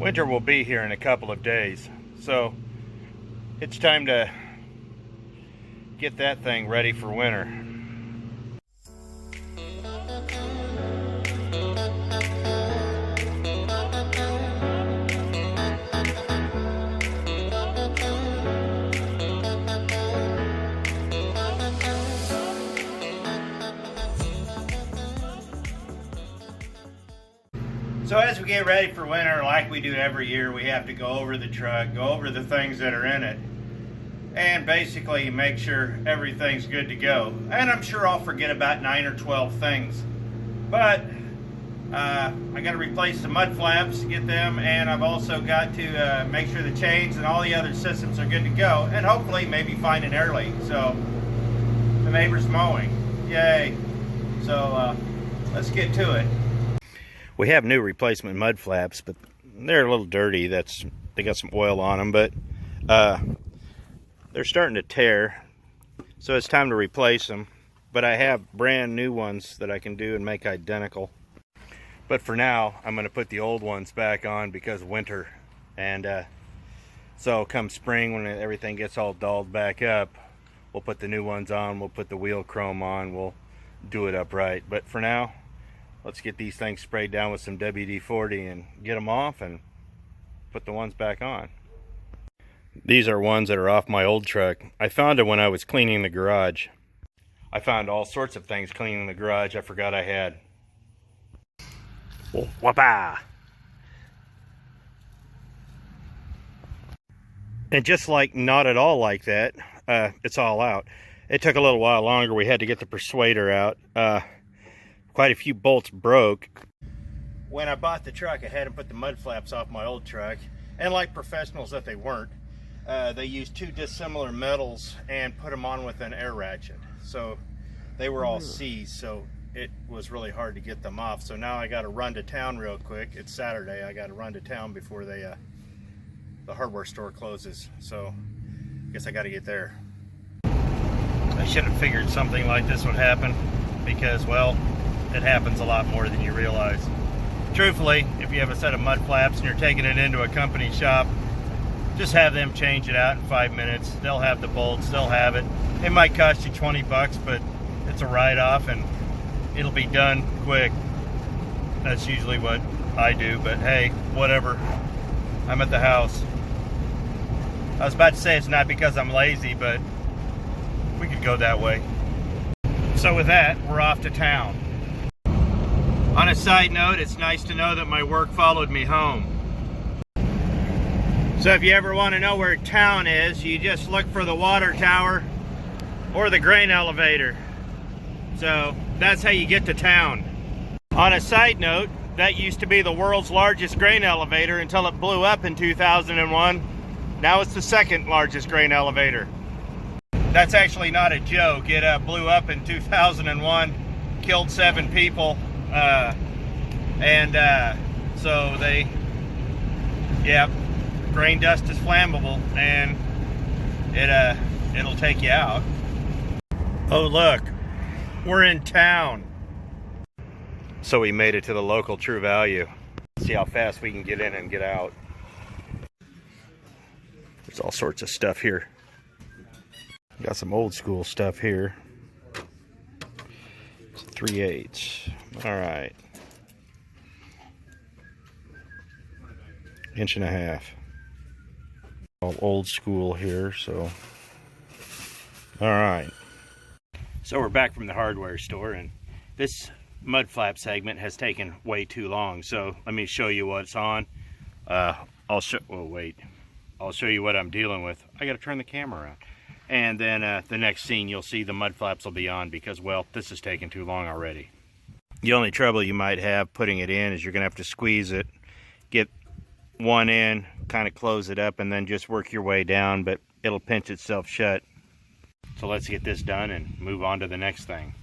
Winter will be here in a couple of days, so it's time to get that thing ready for winter. So as we get ready for winter, like we do every year, we have to go over the truck, go over the things that are in it, and basically make sure everything's good to go. And I'm sure I'll forget about 9 or 12 things. But I got to replace the mud flaps, get them, and I've also got to make sure the chains and all the other systems are good to go, and hopefully maybe find an air leak. So the neighbor's mowing. Yay. So let's get to it. We have new replacement mud flaps, but they're a little dirty. They got some oil on them, but they're starting to tear, so it's time to replace them. But I have brand new ones that I can do and make identical. But for now, I'm going to put the old ones back on because of winter. And so come spring, when everything gets all dulled back up, we'll put the new ones on, we'll put the wheel chrome on, we'll do it up right. But for now, let's get these things sprayed down with some WD-40 and get them off and put the ones back on. These are ones that are off my old truck. I found them when I was cleaning the garage. I found all sorts of things cleaning the garage I forgot I had. Oh, whoopah! And just like not at all like that, it's all out. It took a little while longer. We had to get the persuader out. Quite a few bolts broke. When I bought the truck, I had to put the mud flaps off my old truck, and like professionals that they weren't, they used two dissimilar metals and put them on with an air ratchet. So they were all seized, so it was really hard to get them off. So now I got to run to town real quick. It's Saturday. I got to run to town before the hardware store closes. So I guess I got to get there. I should have figured something like this would happen because, well, it happens a lot more than you realize. Truthfully, if you have a set of mud flaps and you're taking it into a company shop, just have them change it out in 5 minutes. They'll have the bolts, they'll have it. It might cost you 20 bucks, but it's a write-off and it'll be done quick. That's usually what I do, but hey, whatever. I'm at the house. I was about to say it's not because I'm lazy, but we could go that way. So with that, we're off to town. On a side note, it's nice to know that my work followed me home. So if you ever want to know where town is, you just look for the water tower or the grain elevator. So that's how you get to town. On a side note, that used to be the world's largest grain elevator until it blew up in 2001. Now it's the second largest grain elevator. That's actually not a joke. It blew up in 2001, killed 7 people. So they, yeah, grain dust is flammable and it'll take you out. Oh look, we're in town. So we made it to the local True Value. Let's see how fast we can get in and get out. There's all sorts of stuff here. Got some old school stuff here. 3/8. All right. 1.5 inches. All old school here, so. All right. So we're back from the hardware store, and this mud flap segment has taken way too long. So let me show you what's on. I'll show you what I'm dealing with. I got to turn the camera around. And then the next scene, you'll see the mud flaps will be on because, well, this is taking too long already. The only trouble you might have putting it in is you're going to have to squeeze it, get one in, kind of close it up, and then just work your way down, but it'll pinch itself shut. So let's get this done and move on to the next thing.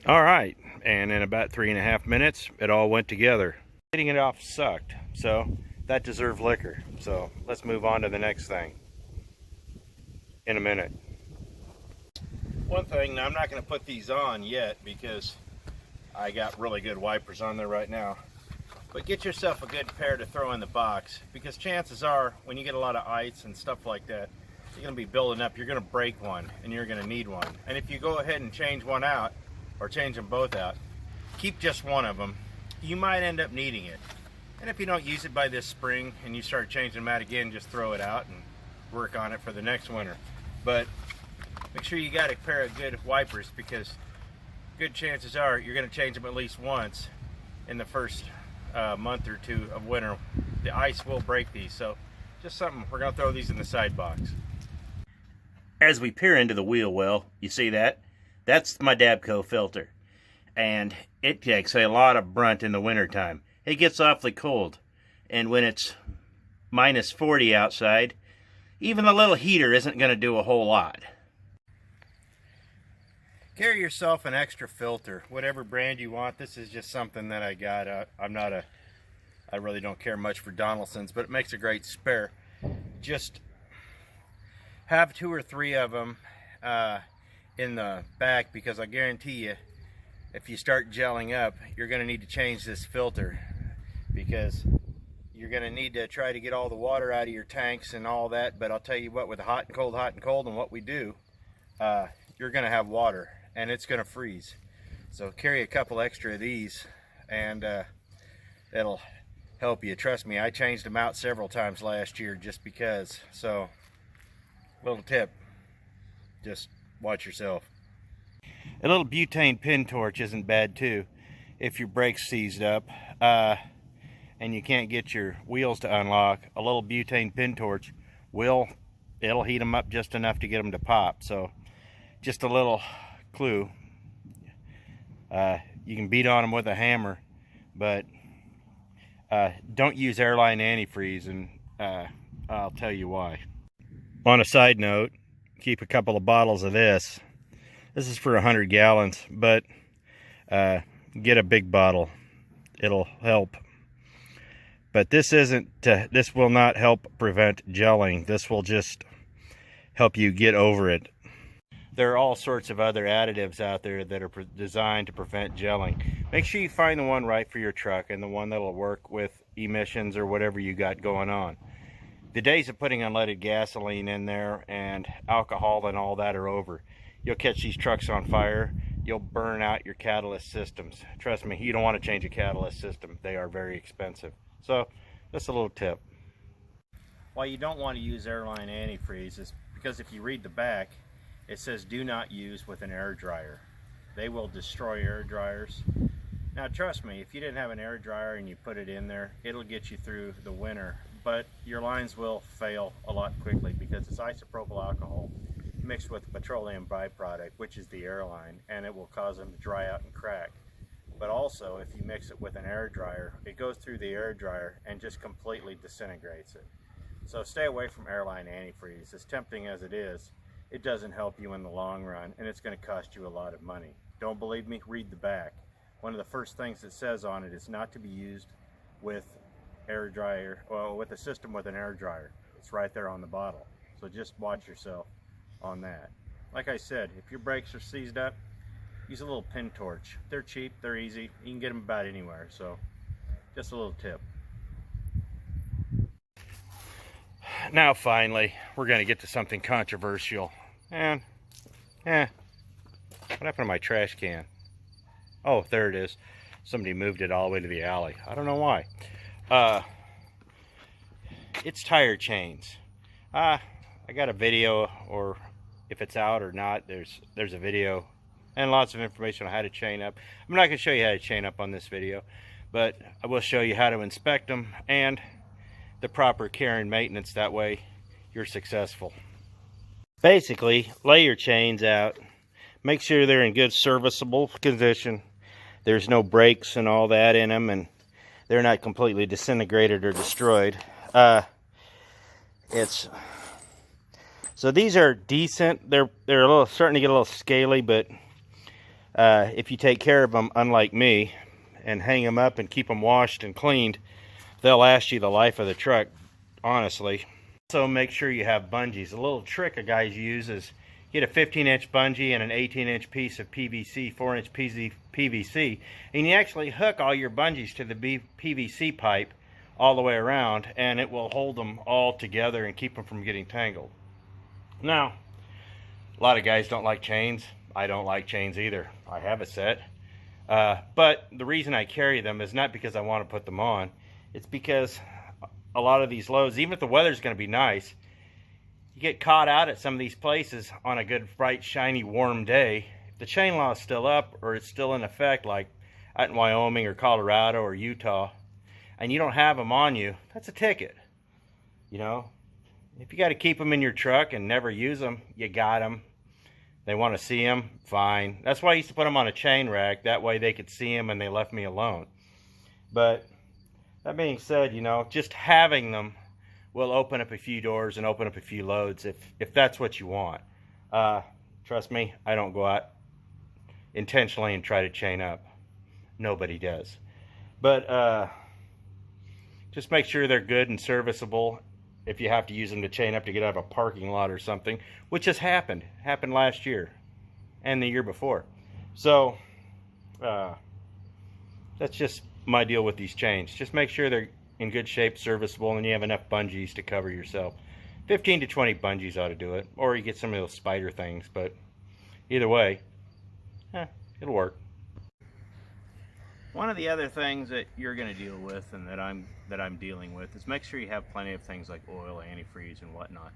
All right, and in about 3.5 minutes, it all went together. Getting it off sucked, so that deserved liquor. So let's move on to the next thing in a minute. One thing, now I'm not going to put these on yet because I got really good wipers on there right now. But get yourself a good pair to throw in the box, because chances are when you get a lot of ice and stuff like that, you're going to be building up, you're going to break one and you're going to need one. And if you go ahead and change one out, or change them both out, keep just one of them, you might end up needing it. And if you don't use it by this spring and you start changing them out again, just throw it out and work on it for the next winter. But make sure you got a pair of good wipers, because good chances are you're going to change them at least once in the first month or two of winter. The ice will break these, so just something. We're going to throw these in the side box. As we peer into the wheel well, you see that? That's my Dabco filter, and it takes a lot of brunt in the wintertime. It gets awfully cold, and when it's minus 40 outside, even a little heater isn't going to do a whole lot. Carry yourself an extra filter, whatever brand you want. This is just something that I got. I really don't care much for Donaldson's, but it makes a great spare. Just have 2 or 3 of them in the back, because I guarantee you, if you start gelling up, you're going to need to change this filter, because you're going to need to try to get all the water out of your tanks and all that. But I'll tell you what, with hot and cold, and what we do, you're going to have water and it's going to freeze. So carry a couple extra of these, and it'll help you. Trust me, I changed them out several times last year just because. So little tip, just watch yourself. A little butane pin torch isn't bad too if your brakes seized up and you can't get your wheels to unlock. A little butane pin torch it'll heat them up just enough to get them to pop. So just a little clue. You can beat on them with a hammer, but don't use airline antifreeze, and I'll tell you why. On a side note, keep a couple of bottles of this. This is for 100 gallons, but get a big bottle. It'll help. But this will not help prevent gelling. This will just help you get over it. There are all sorts of other additives out there that are designed to prevent gelling. Make sure you find the one right for your truck, and the one that'll work with emissions or whatever you got going on. The days of putting unleaded gasoline in there and alcohol and all that are over. You'll catch these trucks on fire. You'll burn out your catalyst systems. Trust me, you don't want to change a catalyst system. They are very expensive. So, just a little tip. Why you don't want to use airline antifreeze is because if you read the back, it says do not use with an air dryer. They will destroy air dryers. Now trust me, if you didn't have an air dryer and you put it in there, it'll get you through the winter, but your lines will fail a lot quickly because it's isopropyl alcohol mixed with a petroleum byproduct, which is the airline, and it will cause them to dry out and crack. But also, if you mix it with an air dryer, it goes through the air dryer and just completely disintegrates it. So stay away from airline antifreeze. As tempting as it is, it doesn't help you in the long run, and it's going to cost you a lot of money. Don't believe me? Read the back. One of the first things it says on it is not to be used with air dryer, well, with a system with an air dryer. It's right there on the bottle. So just watch yourself on that. Like I said, if your brakes are seized up, use a little pin torch. They're cheap, they're easy, you can get them about anywhere. So just a little tip. Now finally, we're going to get to something controversial. And what happened to my trash can? Oh, there it is. Somebody moved it all the way to the alley. I don't know why. It's tire chains. I got a video, or if it's out or not, there's a video and lots of information on how to chain up. I'm not going to show you how to chain up on this video, but I will show you how to inspect them and the proper care and maintenance. That way you're successful. Basically, lay your chains out. Make sure they're in good serviceable condition. There's no breaks and all that in them, and they're not completely disintegrated or destroyed. So these are decent. They're starting to get a little scaly, but if you take care of them, unlike me, and hang them up and keep them washed and cleaned, they'll last you the life of the truck, honestly. So make sure you have bungees. A little trick a guys use is get a 15-inch bungee and an 18-inch piece of PVC, 4-inch PVC, and you actually hook all your bungees to the PVC pipe all the way around, and it will hold them all together and keep them from getting tangled. Now, a lot of guys don't like chains. I don't like chains either. I have a set. But the reason I carry them is not because I want to put them on. It's because a lot of these loads, even if the weather's going to be nice, you get caught out at some of these places on a good, bright, shiny, warm day. If the chain law is still up or it's still in effect, like out in Wyoming or Colorado or Utah, and you don't have them on you, that's a ticket. You know, if you got to keep them in your truck and never use them, you got them. They want to see them, fine. That's why I used to put them on a chain rack. That way they could see them and they left me alone. But that being said, you know, just having them will open up a few doors and open up a few loads if that's what you want. Trust me, I don't go out intentionally and try to chain up. Nobody does. But just make sure they're good and serviceable if you have to use them to chain up to get out of a parking lot or something, which has happened last year and the year before. So that's just my deal with these chains. Just make sure they're in good shape, serviceable, and you have enough bungees to cover yourself. 15 to 20 bungees ought to do it, or you get some of those spider things, but either way, it'll work. One of the other things that you're going to deal with, and that I'm dealing with, is make sure you have plenty of things like oil, antifreeze, and whatnot.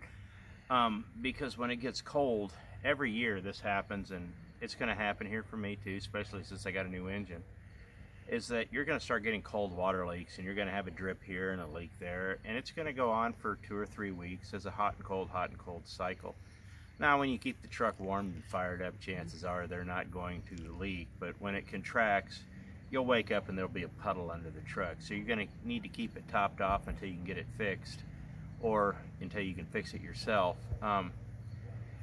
Because when it gets cold, every year this happens, and it's going to happen here for me too, especially since I got a new engine, is that you're going to start getting cold water leaks, and you're going to have a drip here and a leak there, and it's going to go on for 2 or 3 weeks as a hot and cold cycle. Now, when you keep the truck warm and fired up, chances are they're not going to leak, but when it contracts, you'll wake up and there'll be a puddle under the truck. So you're going to need to keep it topped off until you can get it fixed, or until you can fix it yourself.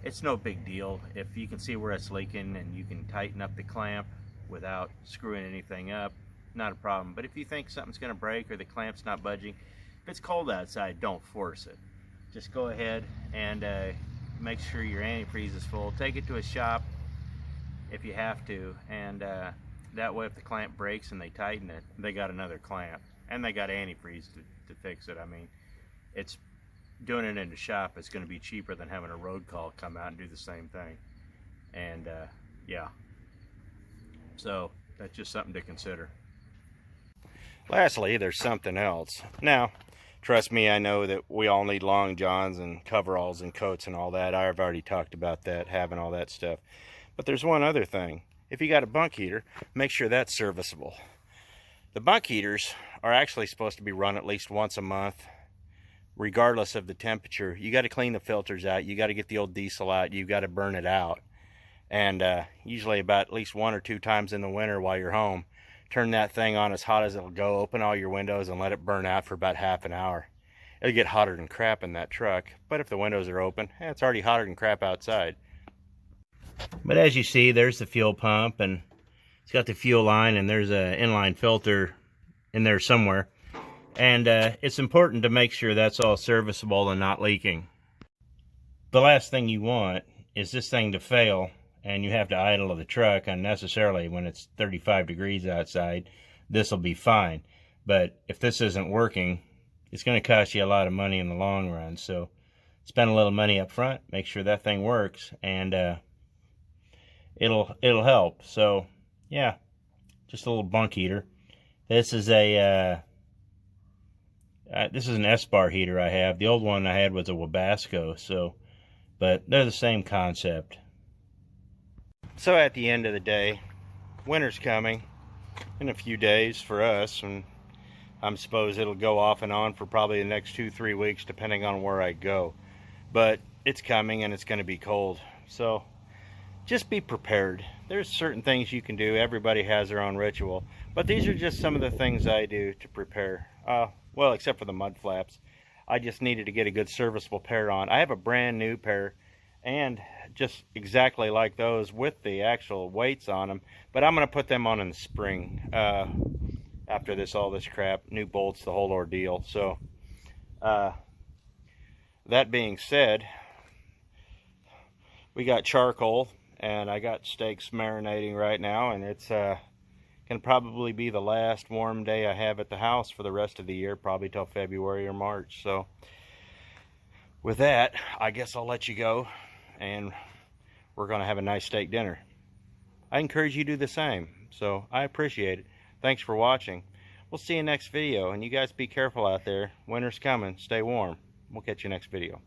It's no big deal. If you can see where it's leaking and you can tighten up the clamp without screwing anything up, not a problem. But if you think something's going to break or the clamp's not budging, if it's cold outside, don't force it. Just go ahead and make sure your antifreeze is full. Take it to a shop if you have to, and that way if the clamp breaks and they tighten it, they got another clamp, and they got antifreeze to fix it. I mean, it's doing it in the shop is going to be cheaper than having a road call come out and do the same thing. And yeah, so that's just something to consider. Lastly, there's something else. Now, trust me, I know that we all need long johns and coveralls and coats and all that. I've already talked about that, having all that stuff. But there's one other thing. If you got a bunk heater, make sure that's serviceable. The bunk heaters are actually supposed to be run at least once a month, regardless of the temperature. You got to clean the filters out. You got to get the old diesel out. You got to burn it out. And usually about at least 1 or 2 times in the winter while you're home, turn that thing on as hot as it'll go, open all your windows and let it burn out for about half an hour. It'll get hotter than crap in that truck, but if the windows are open, it's already hotter than crap outside. But as you see, there's the fuel pump, and it's got the fuel line, and there's an inline filter in there somewhere. And it's important to make sure that's all serviceable and not leaking. The last thing you want is this thing to fail and you have to idle the truck unnecessarily when it's 35 degrees outside. This will be fine. But if this isn't working, it's going to cost you a lot of money in the long run. So spend a little money up front, make sure that thing works, and it'll help. So yeah, just a little bunk heater. This is a this is an S-bar heater I have. The old one I had was a Wabasco, but they're the same concept. So at the end of the day, winter's coming in a few days for us, and I suppose it'll go off and on for probably the next 2-3 weeks depending on where I go. But it's coming and it's going to be cold. So just be prepared. There's certain things you can do. Everybody has their own ritual. But these are just some of the things I do to prepare. Well, except for the mud flaps. I just needed to get a good serviceable pair on. I have a brand new pair, and just exactly like those with the actual weights on them. But I'm going to put them on in the spring. After all this crap, new bolts, the whole ordeal. So, that being said, we got charcoal, and I got steaks marinating right now, and it's can probably be the last warm day I have at the house for the rest of the year, probably till February or March. So with that, I guess I'll let you go, and we're going to have a nice steak dinner. I encourage you to do the same, so I appreciate it. Thanks for watching. We'll see you next video, and you guys be careful out there. Winter's coming. Stay warm. We'll catch you next video.